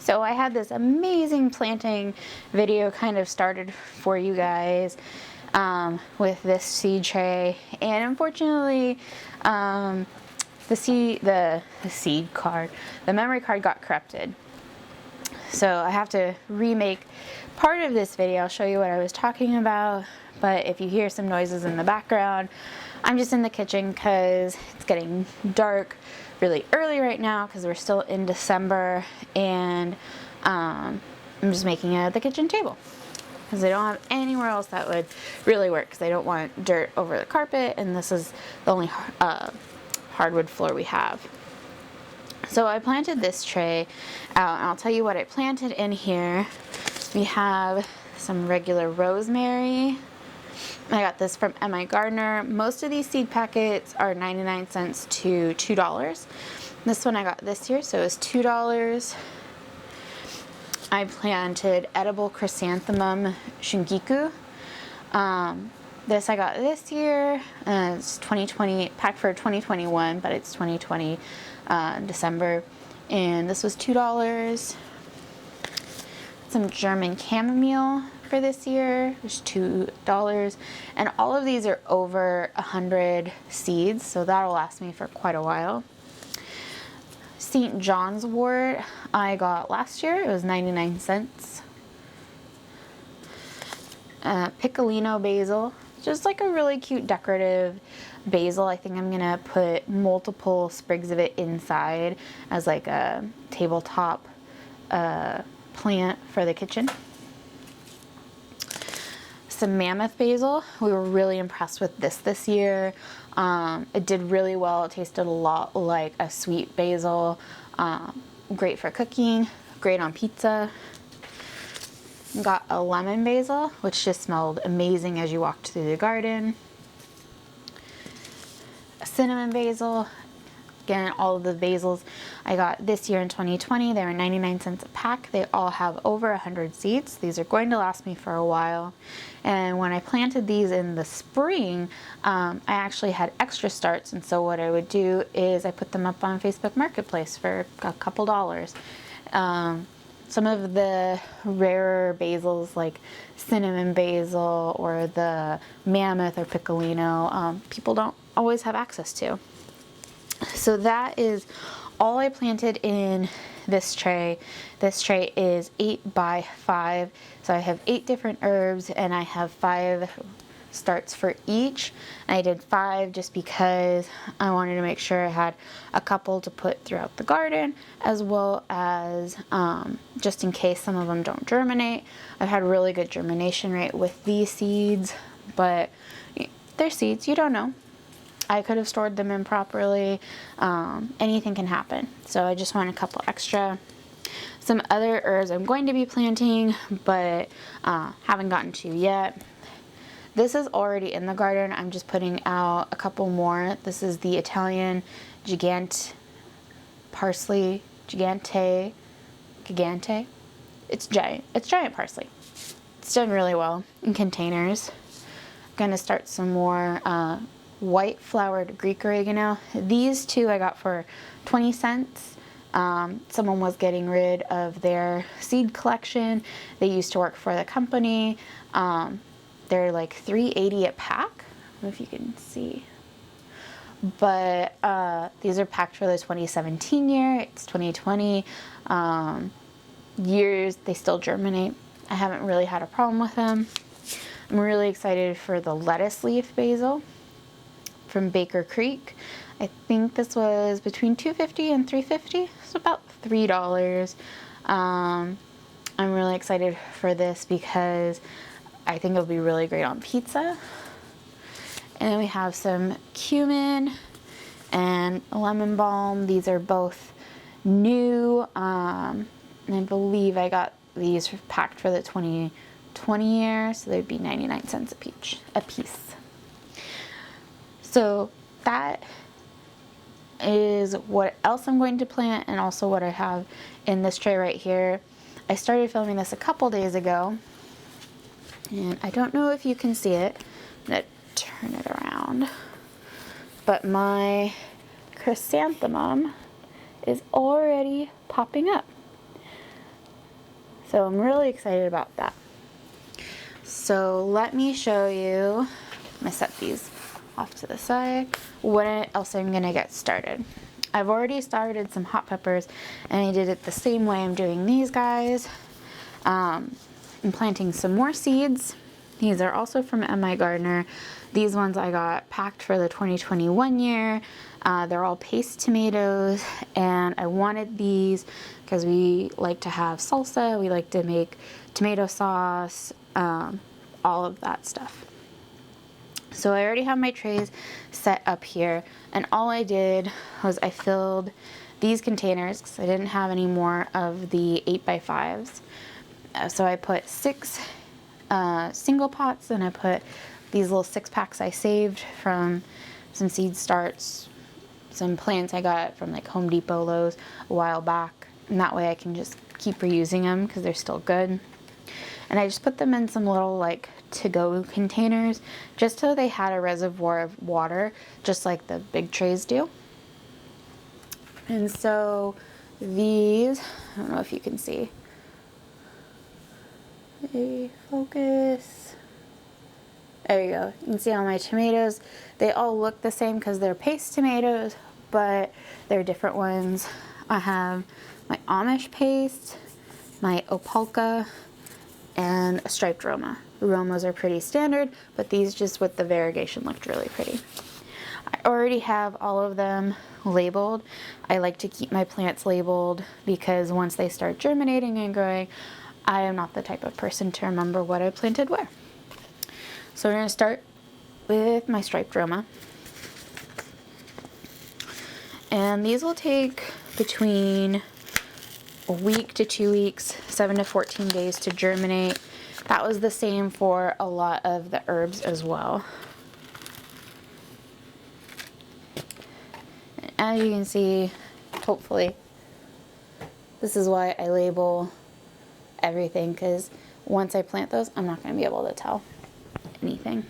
So I had this amazing planting video kind of started for you guys with this seed tray, and unfortunately the memory card got corrupted. So I have to remake part of this video. I'll show you what I was talking about, but if you hear some noises in the background, I'm just in the kitchen because it's getting dark really early right now because we're still in December, and I'm just making it at the kitchen table because I don't have anywhere else that would really work because I don't want dirt over the carpet, and this is the only hardwood floor we have. So I planted this tray out, and I'll tell you what I planted in here. We have some regular rosemary. I got this from M.I. Gardener. Most of these seed packets are 99 cents to $2. This one I got this year, so it's $2. I planted edible chrysanthemum shingiku. This I got this year. It's 2020, packed for 2021, but it's 2020 December, and this was $2. Some German chamomile for this year was $2, and all of these are over 100 seeds, so that'll last me for quite a while. St. John's wort I got last year. It was 99 cents. Piccolino basil, just like a really cute decorative basil. I think I'm gonna put multiple sprigs of it inside as like a tabletop plant for the kitchen. Some mammoth basil. We were really impressed with this year. It did really well. It tasted a lot like a sweet basil. Great for cooking, great on pizza. Got a lemon basil, which just smelled amazing as you walked through the garden. A cinnamon basil. Again, all of the basils I got this year in 2020, they were 99 cents a pack. They all have over 100 seeds. These are going to last me for a while. And when I planted these in the spring, I actually had extra starts, and so what I would do is I put them up on Facebook Marketplace for a couple dollars. Some of the rarer basils like cinnamon basil or the mammoth or piccolino, people don't always have access to. So that is all I planted in this tray. This tray is 8 by 5, so I have 8 different herbs, and I have 5 starts for each. I did 5 just because I wanted to make sure I had a couple to put throughout the garden, as well as just in case some of them don't germinate. I've had really good germination rate with these seeds, but they're seeds, you don't know. I could have stored them improperly. Anything can happen. So I just want a couple extra. Some other herbs I'm going to be planting, but haven't gotten to yet. This is already in the garden. I'm just putting out a couple more. This is the Italian gigante parsley, gigante. It's giant. It's giant parsley. It's done really well in containers. I'm gonna start some more white flowered Greek oregano. These two I got for 20 cents. Someone was getting rid of their seed collection. They used to work for the company. They're like $3.80 a pack. I don't know if you can see. But these are packed for the 2017 year. It's 2020 years. They still germinate. I haven't really had a problem with them. I'm really excited for the lettuce leaf basil from Baker Creek. I think this was between $2.50 and $3.50. It's about $3. I'm really excited for this because I think it'll be really great on pizza. And then we have some cumin and lemon balm. These are both new. And I believe I got these packed for the 2020 year, so they'd be 99 cents a piece. So that is what else I'm going to plant, and also what I have in this tray right here. I started filming this a couple days ago, and I don't know if you can see it. I'm gonna turn it around, but my chrysanthemum is already popping up. So I'm really excited about that. So let me show you, I'm gonna set these off to the side, what else I'm gonna get started. I've already started some hot peppers, and I did it the same way I'm doing these guys. I'm planting some more seeds. These are also from MI Gardener. These ones I got packed for the 2021 year. They're all paste tomatoes, and I wanted these because we like to have salsa, we like to make tomato sauce, all of that stuff. So I already have my trays set up here, and all I did was I filled these containers because I didn't have any more of the 8x5s. So I put 6 single pots, and I put these little 6-packs I saved from some seed starts, some plants I got from like Home Depot, Lowe's a while back, and that way I can just keep reusing them because they're still good. And I just put them in some little like to-go containers just so they had a reservoir of water, just like the big trays do. And so these, I don't know if you can see, maybe focus, there you go. You can see all my tomatoes. They all look the same because they're paste tomatoes, but they're different ones. I have my Amish Paste, my Opalka, and a striped Roma. The Romas are pretty standard, but these just with the variegation looked really pretty. I already have all of them labeled. I like to keep my plants labeled because once they start germinating and growing, I am not the type of person to remember what I planted where. So we're going to start with my striped Roma. And these will take between a week to 2 weeks, 7 to 14 days to germinate. That was the same for a lot of the herbs as well. And as you can see, hopefully, this is why I label everything, because once I plant those, I'm not going to be able to tell anything.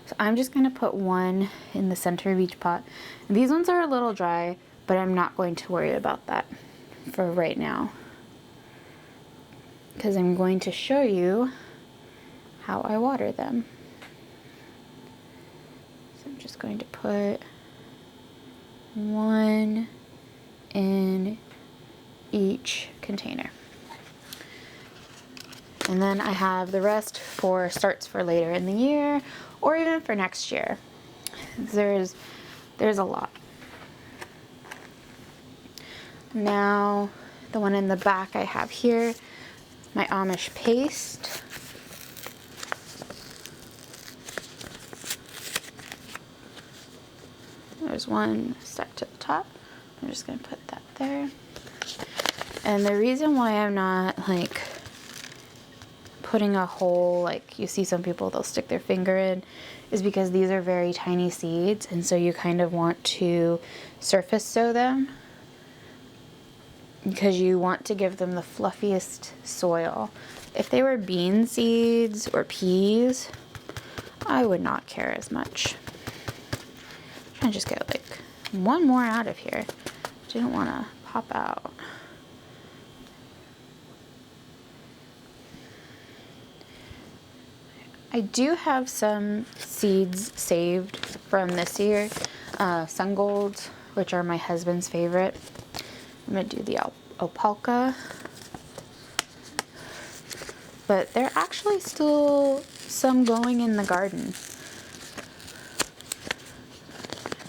So I'm just going to put one in the center of each pot. And these ones are a little dry, but I'm not going to worry about that for right now, because I'm going to show you how I water them. So I'm just going to put one in each container. And then I have the rest for starts for later in the year or even for next year. There's a lot. Now, the one in the back I have here, my Amish Paste. There's one stuck to the top. I'm just going to put that there. And the reason why I'm not like putting a hole, like you see some people, they'll stick their finger in, is because these are very tiny seeds, and so you kind of want to surface sow them because you want to give them the fluffiest soil. If they were bean seeds or peas, I would not care as much. I'm trying to just get like one more out of here. Didn't want to pop out. I do have some seeds saved from this year, sun golds, which are my husband's favorite. I'm going to do the Opalka, but there are actually still some going in the garden.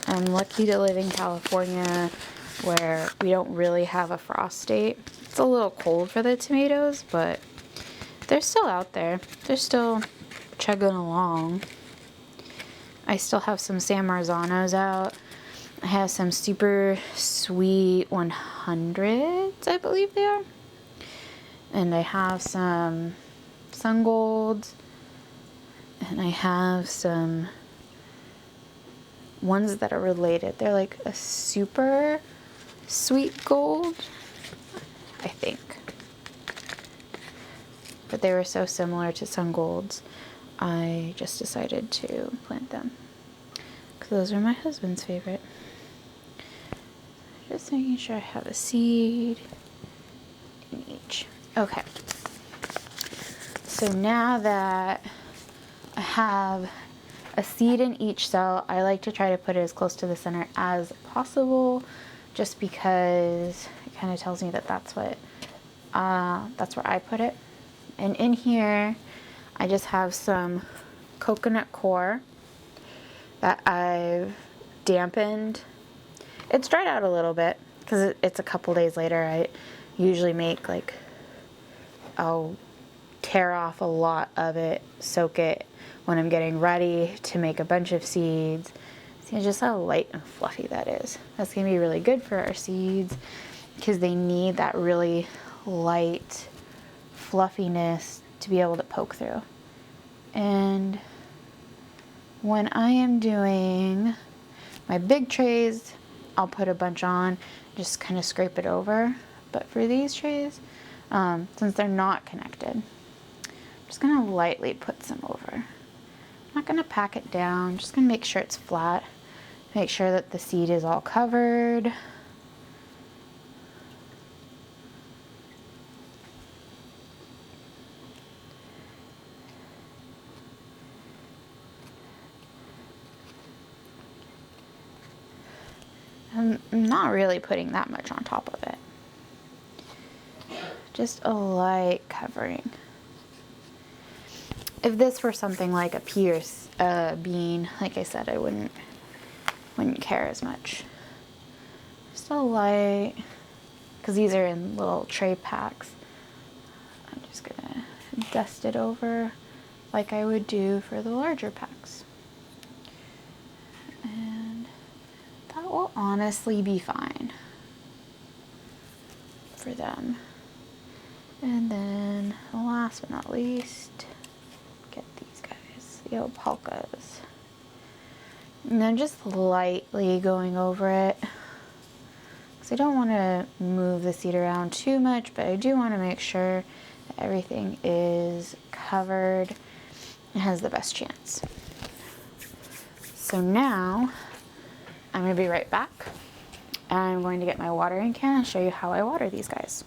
I'm lucky to live in California where we don't really have a frost date. It's a little cold for the tomatoes, but they're still out there. They're still chugging along. I still have some San Marzanos out. I have some super sweet 100s, I believe they are. And I have some sun golds. And I have some ones that are related. They're like a super sweet gold, I think. But they were so similar to sun golds, I just decided to plant them. Because those are my husband's favorite. Just making sure I have a seed in each. Okay, So now that I have a seed in each cell, I like to try to put it as close to the center as possible, just because it kind of tells me that that's where I put it. And in here, I just have some coconut coir that I've dampened. It's dried out a little bit because it's a couple days later. I usually make I'll tear off a lot of it, soak it when I'm getting ready to make a bunch of seeds. See just how light and fluffy that is. That's gonna be really good for our seeds because they need that really light fluffiness to be able to poke through. And when I am doing my big trays, I'll put a bunch on, just kind of scrape it over. But for these trays, since they're not connected, I'm just gonna lightly put some over. I'm not gonna pack it down, just gonna make sure it's flat. Make sure that the seed is all covered. I'm not really putting that much on top of it. Just a light covering. If this were something like a pea or a bean, like I said, I wouldn't care as much. Just a light, because these are in little tray packs. I'm just gonna dust it over like I would do for the larger packs. And that will honestly be fine for them. And then last but not least, get these guys, the alpacas. And then just lightly going over it. Because I don't want to move the seed around too much, but I do want to make sure that everything is covered and has the best chance. So now, I'm going to be right back. And I'm going to get my watering can and show you how I water these guys.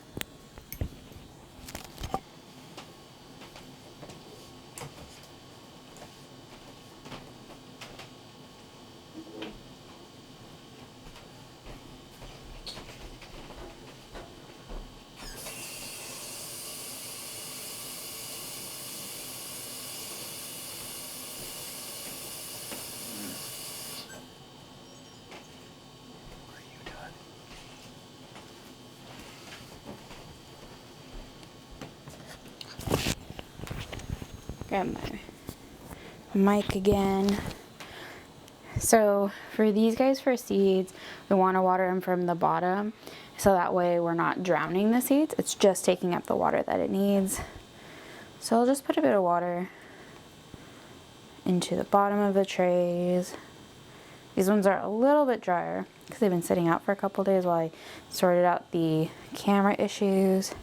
Grab my mic again. So for these guys, for seeds, we want to water them from the bottom, so that way we're not drowning the seeds. It's just taking up the water that it needs. So I'll just put a bit of water into the bottom of the trays. These ones are a little bit drier because they've been sitting out for a couple days while I sorted out the camera issues.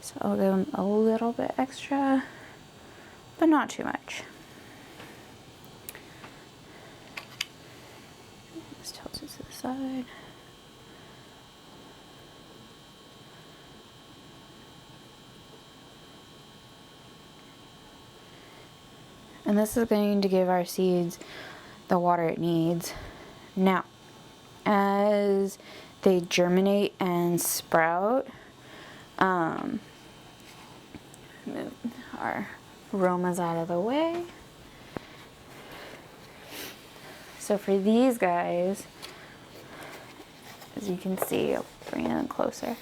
So I'll give them a little bit extra, but not too much. Just tilt it to the side. And this is going to give our seeds the water it needs. Now, as they germinate and sprout, move our Romas out of the way. So for these guys, as you can see, I'll bring it in closer.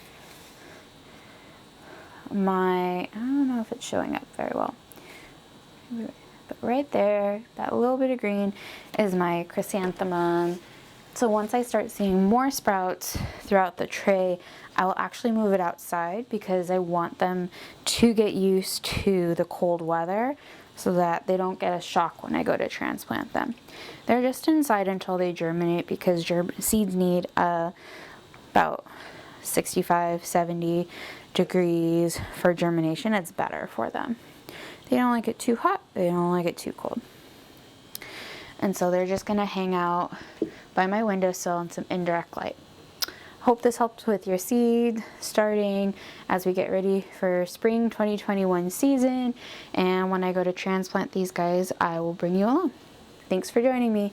I don't know if it's showing up very well, but right there, that little bit of green is my chrysanthemum. So once I start seeing more sprouts throughout the tray, I will actually move it outside because I want them to get used to the cold weather so that they don't get a shock when I go to transplant them. They're just inside until they germinate because seeds need about 65, 70 degrees for germination. It's better for them. They don't like it too hot, they don't like it too cold. And so they're just gonna hang out by my windowsill in some indirect light. hope this helped with your seed starting as we get ready for spring 2021 season. And when I go to transplant these guys, I will bring you along. Thanks for joining me.